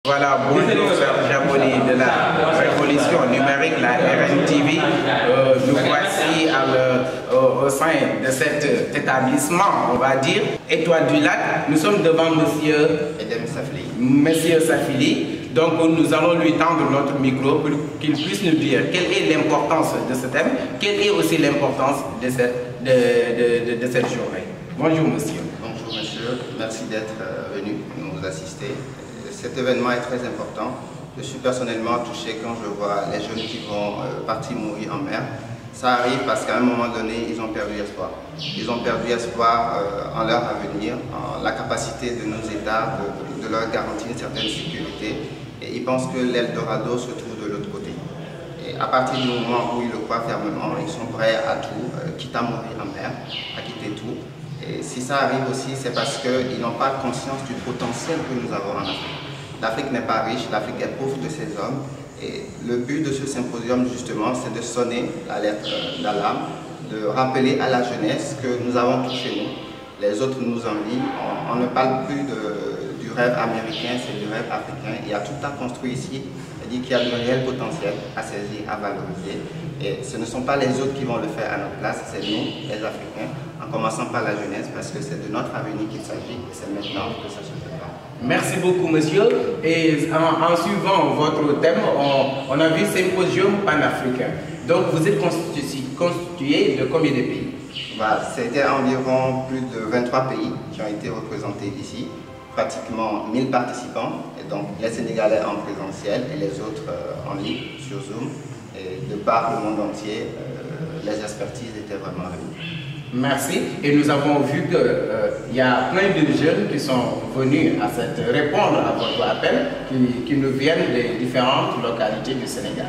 Voilà, bonjour chers abonnés de la révolution numérique, la RNTV. Nous voici au sein de cet établissement, on va dire, Étoile du Lac. Nous sommes devant Monsieur Safili. Donc nous allons lui tendre notre micro pour qu'il puisse nous dire quelle est l'importance de ce thème, quelle est aussi l'importance de cette journée. Bonjour monsieur. Bonjour monsieur, merci d'être venu nous assister. Cet événement est très important. Je suis personnellement touché quand je vois les jeunes qui vont partir mourir en mer. Ça arrive parce qu'à un moment donné, ils ont perdu espoir. Ils ont perdu espoir en leur avenir, en la capacité de nos États de leur garantir une certaine sécurité. Et ils pensent que l'Eldorado se trouve de l'autre côté. Et à partir du moment où ils le croient fermement, ils sont prêts à tout, quitte à mourir en mer, à quitter tout. Et si ça arrive aussi, c'est parce qu'ils n'ont pas conscience du potentiel que nous avons en Afrique. L'Afrique n'est pas riche, l'Afrique est pauvre de ses hommes. Et le but de ce symposium, justement, c'est de sonner l'alerte d'alarme, de rappeler à la jeunesse que nous avons tout chez nous. Les autres nous envient. On ne parle plus du rêve américain, c'est du rêve africain. Il y a tout à construire ici. C'est-à-dire qu'il y a du réel potentiel à saisir, à valoriser. Et ce ne sont pas les autres qui vont le faire à notre place, c'est nous, les Africains, en commençant par la jeunesse, parce que c'est de notre avenir qu'il s'agit et c'est maintenant que ça se fait. Merci beaucoup monsieur. Et en suivant votre thème, on a vu symposium panafricain. Donc vous êtes constitué de combien de pays? C'était environ plus de 23 pays qui ont été représentés ici, pratiquement 1000 participants, et donc les Sénégalais en présentiel et les autres en ligne sur Zoom. Et de par le monde entier, les expertises étaient vraiment réunies. Merci. Et nous avons vu qu'il y a plein de jeunes qui sont venus répondre à votre appel, qui nous viennent des différentes localités du Sénégal.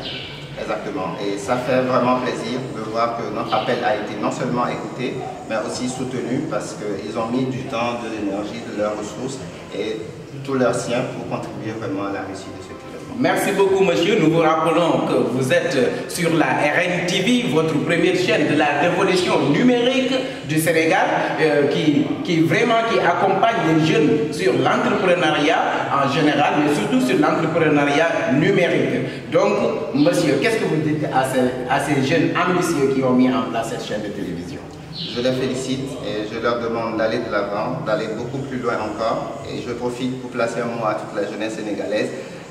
Exactement. Et ça fait vraiment plaisir de voir que notre appel a été non seulement écouté, mais aussi soutenu parce qu'ils ont mis du temps, de l'énergie, de leurs ressources et tout leur sien pour contribuer vraiment à la réussite de ce événement. Merci beaucoup monsieur. Nous vous rappelons que vous êtes sur la RNTV, votre première chaîne de la révolution numérique du Sénégal, qui accompagne les jeunes sur l'entrepreneuriat en général, mais surtout sur l'entrepreneuriat numérique. Donc monsieur, qu'est-ce que vous dites à ces jeunes ambitieux qui ont mis en place cette chaîne de télévision? Je les félicite et je leur demande d'aller de l'avant, d'aller beaucoup plus loin encore. Et je profite pour placer un mot à toute la jeunesse sénégalaise.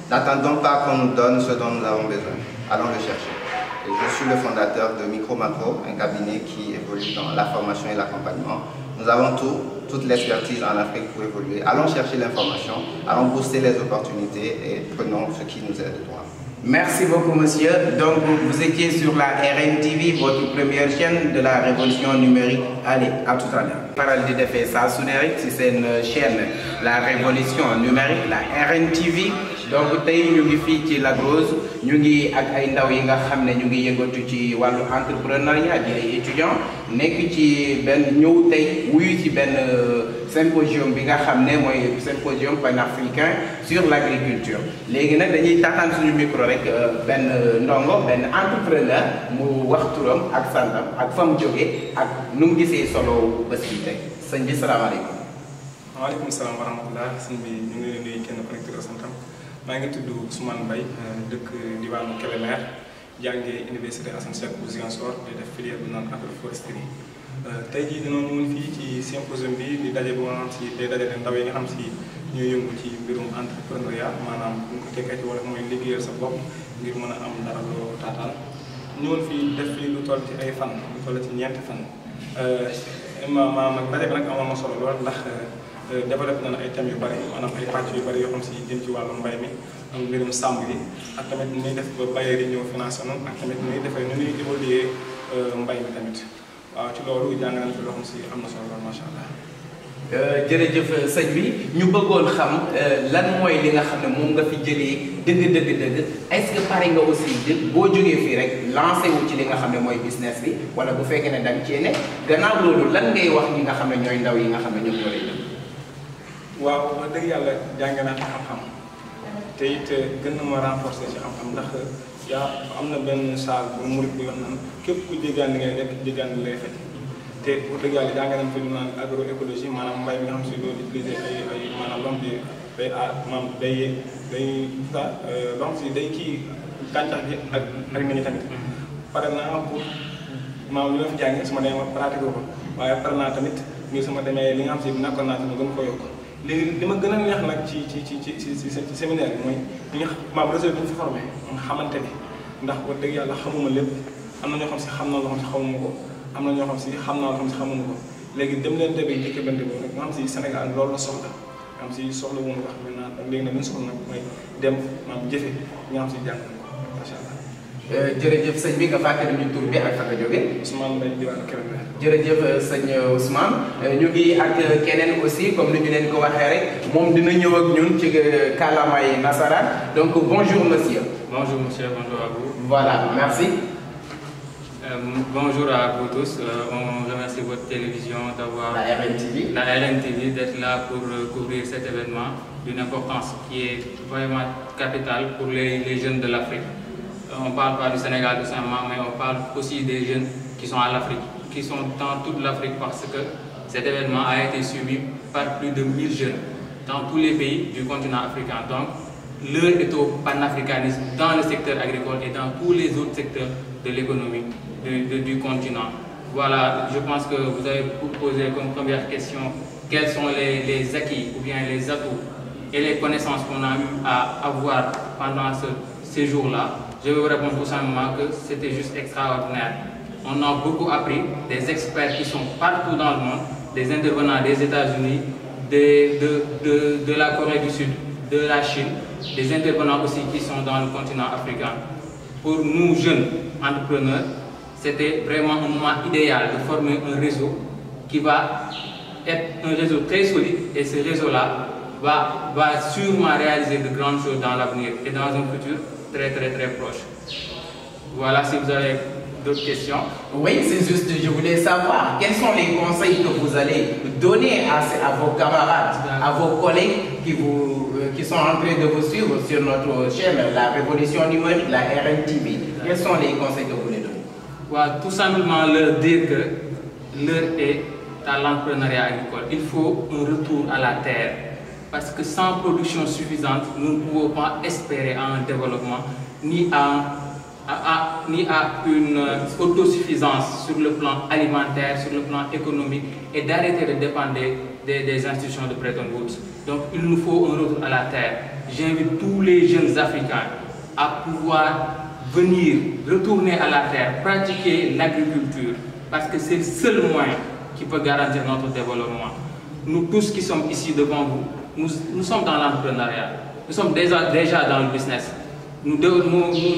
N'attendons pas qu'on nous donne ce dont nous avons besoin. Allons le chercher. Et je suis le fondateur de Micro Macro, un cabinet qui évolue dans la formation et l'accompagnement. Nous avons toute l'expertise en Afrique pour évoluer. Allons chercher l'information, allons booster les opportunités et prenons ce qui nous est de droit. Merci beaucoup monsieur. Donc vous étiez sur la RNTV, votre première chaîne de la révolution numérique. Allez, à tout à l'heure. Paral di defee saa su ne rek ci seen chaîne la révolution numérique, la RNTV. Donc tey ñu ngi fii ci Lac Rose, ñu ngi ak ay ndaw yi nga xam ne ñu ngi yëngatu ci wàllu entrepreneuriat di ay étudiants nekk ci ñëw tey wuyu ci benn symposium bi nga xam ne mooy symposium panafricain sur l'agriculture. Léegi nag dañuy taataan suñu micro rek benn ndongo, benn entrepreneur mu wax turam ak santam ak fa mu jógee ak nu mu gisee solo bés bi tey. Sëñ bi salaamaaleykum. waaleykum salaam wa rahmatulah. Sëñ bi ñu ngi leen di nuyu kenn ku nekk ak santam. maa ngi tudd Ousmane Mbaye dëkk diwaanu Kébémer jàngee université Assane Seck bu Ziguinchor di def filière bu naan agroforesterie. Tey jii dañoo ñëwoon fii ci symposium bi di daje bu nga xam si day dajale ndaw yi nga xam si ñuy yëngu ci mbirum entrepreneuriat, maanaam bu ñu ko tekkee ci wala mooy liggéeyal sa bopp ngir mën a am dara loo taataan. ñëwoon fii def fii lu toll ci ay fan, lu toll ci ñeenti fan. Daje bi nag amoon na solo lool ndax. Développé na ay thèmes yu bari, maanaam ay pàcc yu bari yoo xam si jëm ci wàllu mbay mi ak mbirum sàmm yi ak tamit nu ñuy def ba bailleurs yi ñëw financé noonu ak tamit nu ñuy defee nu ñuy évoluer mbay mi tamit. Waaw ci loolu jàng nañ fi loo xam si am na solo lool macha allah. jërëjëf sëñ bi ñu bëggoon xam lan mooy li nga xam ne moom nga fi jëlee dëgg est-ce que pare nga aussi boo jógee fii rek lancé wu ci li nga xam ne mooy business bi wala bu fekkee ne danga cee ne gannaaw loolu lan ngay wax ñi nga xam ne ñooy ndaw yi nga xam ne ñoom ñoo lay def. waaw wax dëgg yàlla jàng naa ci xam-xam te it gën na ma renforcer ci xam-xam ndax am na benn saal bu murit bu yoon naan képp ku jéggaan li ngay lekk jéggaan li lay faj te wax dëgg yàlla jàng nañ fi ñu naan agroécologie maanaam mbay mi nga xam si doo utiliser ay maanaam lom bi day day loo xam si day kii gàncax gi ak nit ñi tamit pare naa pour maam li ma fi jàngee su ma demee ma pratiqué ko waaye pare naa tamit ngir su ma demee li nga xam si nekkoon naa tamit gën ko yokk léegi li ma gën a neex nag ci séminaire bi mooy li nga maam réseau bi ñu fi formé nga xamante ni ndax wax dëgg yàlla xamuma lépp am na ñoo xam si xam na loo xam si xamuma ko am na ñoo xam si xam naa loo xam si xamuma ko léegi dem leen demee njëkk bante boobu nag nga xam si Sénégal loolu la soxla nga xam si soxla wuñu wax maintenant léegi nag li ñu soxla nag mooy dem maam jëfe nga xam si jàng macha allah. jërëjëf sëñ bi nga fàttali ñu tur bi ak fa nga jóge. Ousmane Mbaye diwaan Kébémer. jërëjëf sëñ Ousmane ñu ngi ak keneen aussi comme ni ñu leen ko waxee rek moom dina ñëw ak ñun ci kàllaamay nasaraan donc bonjour monsieur. Bonjour monsieur, bonjour à vous. Voilà, merci. Bonjour à vous tous. On remercie votre télévision d'avoir la RNTV d'être là pour couvrir cet événement d'une importance qui est vraiment capitale pour les jeunes de l'Afrique. On ne parle pas du Sénégal tout simplement, mais on parle aussi des jeunes qui sont à l'Afrique, qui sont dans toute l'Afrique parce que cet événement a été suivi par plus de 1000 jeunes dans tous les pays du continent africain. Donc, l'heure est au panafricanisme dans le secteur agricole et dans tous les autres secteurs de l'économie du continent. Voilà, je pense que vous avez posé comme première question quels sont les acquis ou bien les atouts et les connaissances qu'on a eu à avoir pendant ce séjour-là. Je vais vous répondre tout simplement que c'était juste extraordinaire. On a beaucoup appris, des experts qui sont partout dans le monde, des intervenants des États-Unis, de la Corée du Sud, de la Chine, des intervenants aussi qui sont dans le continent africain. Pour nous jeunes entrepreneurs, c'était vraiment un moment idéal de former un réseau qui va être un réseau très solide et ce réseau-là va sûrement réaliser de grandes choses dans l'avenir et dans un futur très proche. Voilà, si vous avez d'autres questions. Oui, c'est juste, je voulais savoir quels sont les conseils que vous allez donner à vos camarades, à vos collègues qui sont en train de vous suivre sur notre chaîne, la Révolution numérique, la RNTV. Quels sont les conseils que vous voulez donner? Voilà, tout simplement leur dire que l'heure est à l'entrepreneuriat agricole. Il faut un retour à la terre. Parce que sans production suffisante, nous ne pouvons pas espérer à un développement ni à une autosuffisance sur le plan alimentaire, sur le plan économique et d'arrêter de dépendre des institutions de Bretton Woods. Donc il nous faut un retour à la terre. J'invite tous les jeunes Africains à pouvoir venir, retourner à la terre, pratiquer l'agriculture parce que c'est le seul moyen qui peut garantir notre développement. Nous tous qui sommes ici devant vous, nous sommes dans l'entrepreneuriat, nous sommes déjà dans le business. Nous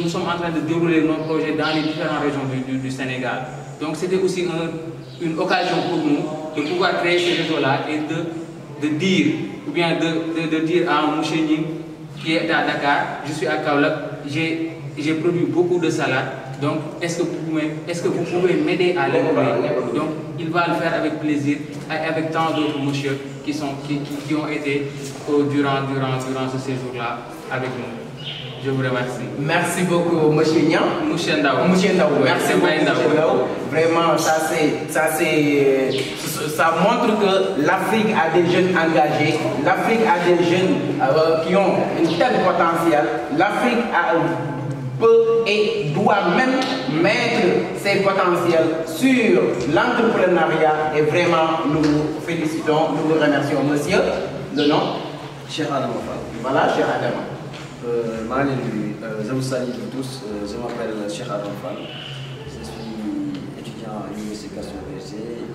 sommes en train de dérouler nos projets dans les différentes régions du Sénégal. Donc c'était aussi une occasion pour nous de pouvoir créer ce réseau-là et de dire, ou bien de dire à un Mouchéni qui est à Dakar, je suis à Kaolack, j'ai produit beaucoup de salades, donc est-ce que vous pouvez m'aider à l'écouler? Donc il va le faire avec plaisir, avec tant d'autres messieurs qui ont été durant ce séjour-là avec nous. Je vous remercie. Merci beaucoup, M. Nian. Mouchendao. Merci beaucoup. Vraiment, ça montre que l'Afrique a des jeunes engagés, l'Afrique a des jeunes qui ont un tel potentiel. L'Afrique peut et doit même mettre ses potentiels sur l'entrepreneuriat et vraiment nous vous félicitons, nous vous remercions. Monsieur, le nom? Cheikh Adam. Voilà, Cheikh Adam. Je vous salue tous, je m'appelle Cheikh Adam Fall, je suis étudiant à l'Université Gaston Berger,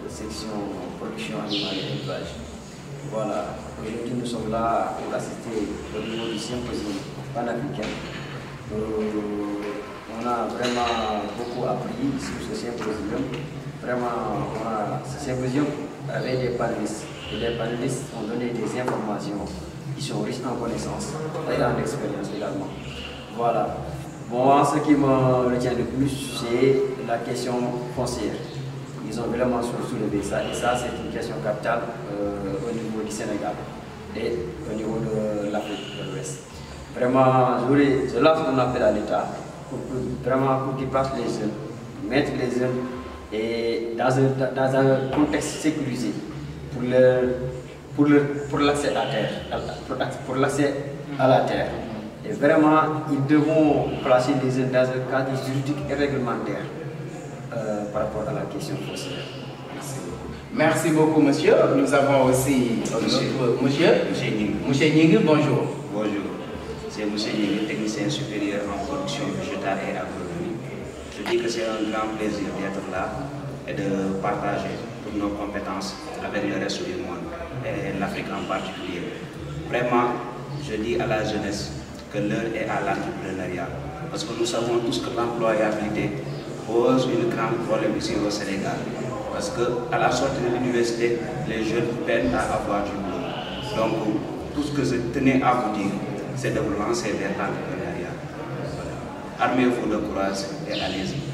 section production animale et élevage. Voilà, aujourd'hui nous sommes là pour assister au niveau du symposium panafricain. On a vraiment beaucoup appris sur ce symposium. Vraiment, ce symposium avait des panélistes et les panélistes ont donné des informations qui sont riches en connaissances et en expérience également. Voilà. Bon, ce qui me retient le plus, c'est la question foncière. Ils ont vraiment soulevé ça, et ça, c'est une question capitale au niveau du Sénégal et au niveau de l'Afrique de l'Ouest. Vraiment, je lance un appel à l'État pour qu'il place les jeunes, mettre les jeunes et dans un contexte sécurisé pour leur pour l'accès à la terre, pour l'accès à la terre. Et vraiment, ils devront placer les jeunes dans un cadre juridique et réglementaire par rapport à la question foncière. Merci beaucoup, monsieur. Nous avons aussi monsieur Nying, bonjour. Bonjour, c'est M. Nying, technicien supérieur en production végétale et agronomie. Je dis que c'est un grand plaisir d'être là et de partager toutes nos compétences avec le reste du monde et l'Afrique en particulier. Vraiment, je dis à la jeunesse que l'heure est à l'entrepreneuriat parce que nous savons tous que l'employabilité pose une grande problème ici au Sénégal. Parce qu'à la sortie de l'université, les jeunes peinent à avoir du boulot. Donc, tout ce que je tenais à vous dire, c'est de vous lancer vers l'entrepreneuriat. Armez-vous de courage et allez-y.